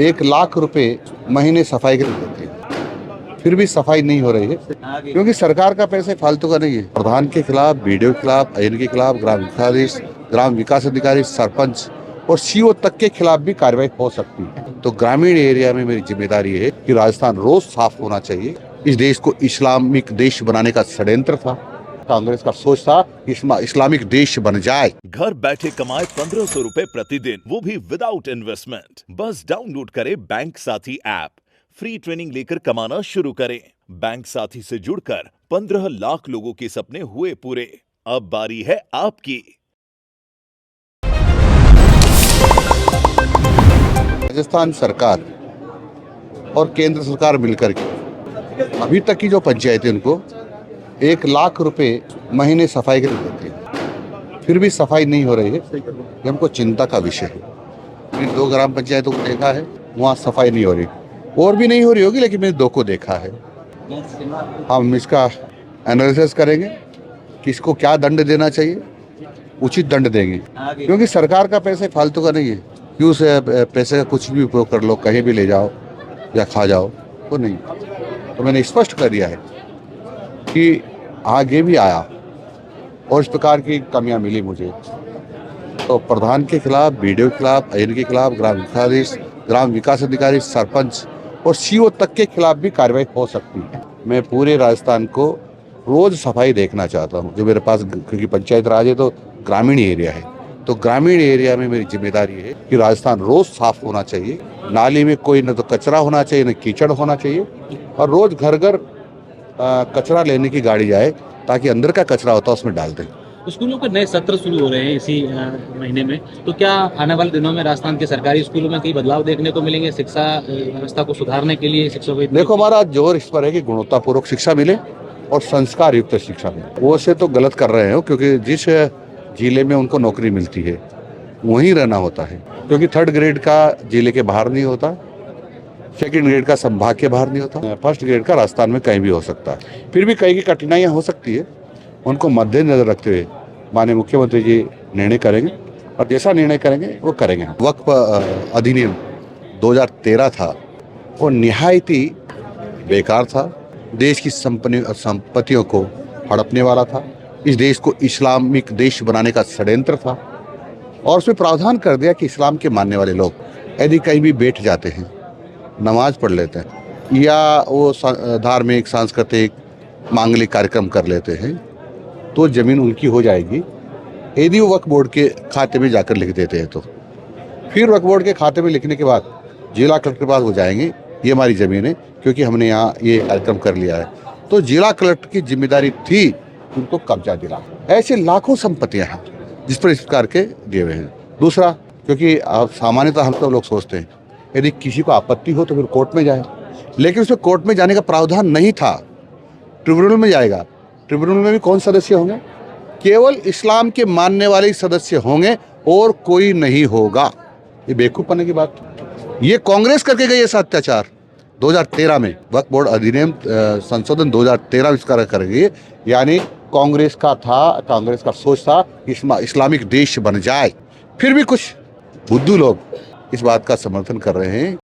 1 लाख रुपए महीने सफाई के लिए देते हैं, फिर भी सफाई नहीं हो रही है क्योंकि सरकार का पैसे फालतू का नहीं है। प्रधान के खिलाफ, बीडीओ के खिलाफ, आईएन के खिलाफ, ग्राम विकास अधिकारी, सरपंच और सीओ तक के खिलाफ भी कार्रवाई हो सकती है। तो ग्रामीण एरिया में मेरी जिम्मेदारी है कि राजस्थान रोज साफ होना चाहिए। इस देश को इस्लामिक देश बनाने का षड्यंत्र था, कांग्रेस का सोच था इस्लामिक देश बन जाए। घर बैठे कमाए 1500 रुपए प्रतिदिन, वो भी विदाउट इन्वेस्टमेंट। बस डाउनलोड करें बैंक साथी ऐप, फ्री ट्रेनिंग लेकर कमाना शुरू करें। बैंक साथी से जुड़कर 15 लाख लोगों के सपने हुए पूरे। अब बारी है आपकी। राजस्थान सरकार और केंद्र सरकार मिलकर के अभी तक की जो पंचायतें उनको 1 लाख रुपए महीने सफाई के लिए देते हैं, फिर भी सफाई नहीं हो रही है। ये हमको चिंता का विषय है। इन 2 ग्राम पंचायतों को देखा है, वहाँ सफाई नहीं हो रही, और भी नहीं हो रही होगी, लेकिन मैंने 2 को देखा है। हम इसका एनालिसिस करेंगे कि इसको क्या दंड देना चाहिए, उचित दंड देंगे, क्योंकि सरकार का पैसे फालतू का नहीं है। क्यों से पैसे का कुछ भी उपयोग कर लो, कहीं भी ले जाओ या खा जाओ, तो नहीं। तो मैंने स्पष्ट कर दिया है कि आगे भी आया और इस प्रकार की कमियां मिली मुझे, तो प्रधान के खिलाफ, बीडीओ के खिलाफ, आईएन के खिलाफ, ग्राम विकास अधिकारी, सरपंच और सीओ तक के खिलाफ भी कार्रवाई हो सकती है। मैं पूरे राजस्थान को रोज सफाई देखना चाहता हूँ, जो मेरे पास, क्योंकि पंचायत राज है तो ग्रामीण एरिया है, तो ग्रामीण एरिया में मेरी जिम्मेदारी है कि राजस्थान रोज साफ होना चाहिए। नाली में कोई न तो कचरा होना चाहिए, न कीचड़ होना चाहिए, और रोज घर घर कचरा लेने की गाड़ी जाए ताकि अंदर का कचरा होता है उसमें डाल दें। स्कूलों के नए सत्र शुरू हो रहे हैं इसी महीने में, तो क्या आने वाले दिनों में राजस्थान के सरकारी स्कूलों में कई बदलाव देखने को मिलेंगे शिक्षा व्यवस्था को सुधारने के लिए? शिक्षकों को देखो, हमारा जोर इस पर है कि गुणवत्तापूर्वक शिक्षा मिले और संस्कार युक्त शिक्षा मिले। वो से तो गलत कर रहे हो, क्योंकि जिस जिले में उनको नौकरी मिलती है वहीं रहना होता है, क्योंकि 3rd ग्रेड का जिले के बाहर नहीं होता, 2nd ग्रेड का संभाग के बाहर नहीं होता, 1st ग्रेड का राजस्थान में कहीं भी हो सकता है। फिर भी कई की कठिनाइयाँ हो सकती है, उनको मद्देनजर रखते हुए माननीय मुख्यमंत्री जी निर्णय करेंगे, और जैसा निर्णय करेंगे वो करेंगे। वक्फ अधिनियम 2013 था, वो निहायत ही बेकार था, देश की संपत्तियों को हड़पने वाला था, इस देश को इस्लामिक देश बनाने का षड्यंत्र था, और उसमें प्रावधान कर दिया कि इस्लाम के मानने वाले लोग यदि कहीं भी बैठ जाते हैं, नमाज पढ़ लेते हैं या वो धार्मिक, सांस्कृतिक, मांगलिक कार्यक्रम कर लेते हैं, तो ज़मीन उनकी हो जाएगी यदि वो वक्फ बोर्ड के खाते में जाकर लिख देते हैं। तो फिर वक्फ बोर्ड के खाते में लिखने के बाद जिला कलेक्टर के पास वो जाएंगे, ये हमारी ज़मीन है क्योंकि हमने यहाँ ये कार्यक्रम कर लिया है, तो जिला कलेक्टर की जिम्मेदारी थी उनको कब्जा दिला। ऐसे लाखों संपत्तियाँ हैं जिस पर इस प्रकार के दिए हुए हैं। दूसरा, क्योंकि आप सामान्यतः हम सब लोग सोचते हैं यदि किसी को आपत्ति हो तो फिर कोर्ट में जाए, लेकिन उसमें कोर्ट में जाने का प्रावधान नहीं था, ट्रिब्यूनल में जाएगा। ट्रिब्यूनल में भी कौन सदस्य होंगे? केवल इस्लाम के मानने वाले सदस्य होंगे और कोई नहीं होगा। ये बेवकूफ़पने की बात। ये कांग्रेस करके गई ऐसा अत्याचार 2013 में, वक्फ बोर्ड अधिनियम संशोधन 2013 में कर गई, यानी कांग्रेस का सोच था इस्लामिक देश बन जाए। फिर भी कुछ बुद्धू लोग इस बात का समर्थन कर रहे हैं।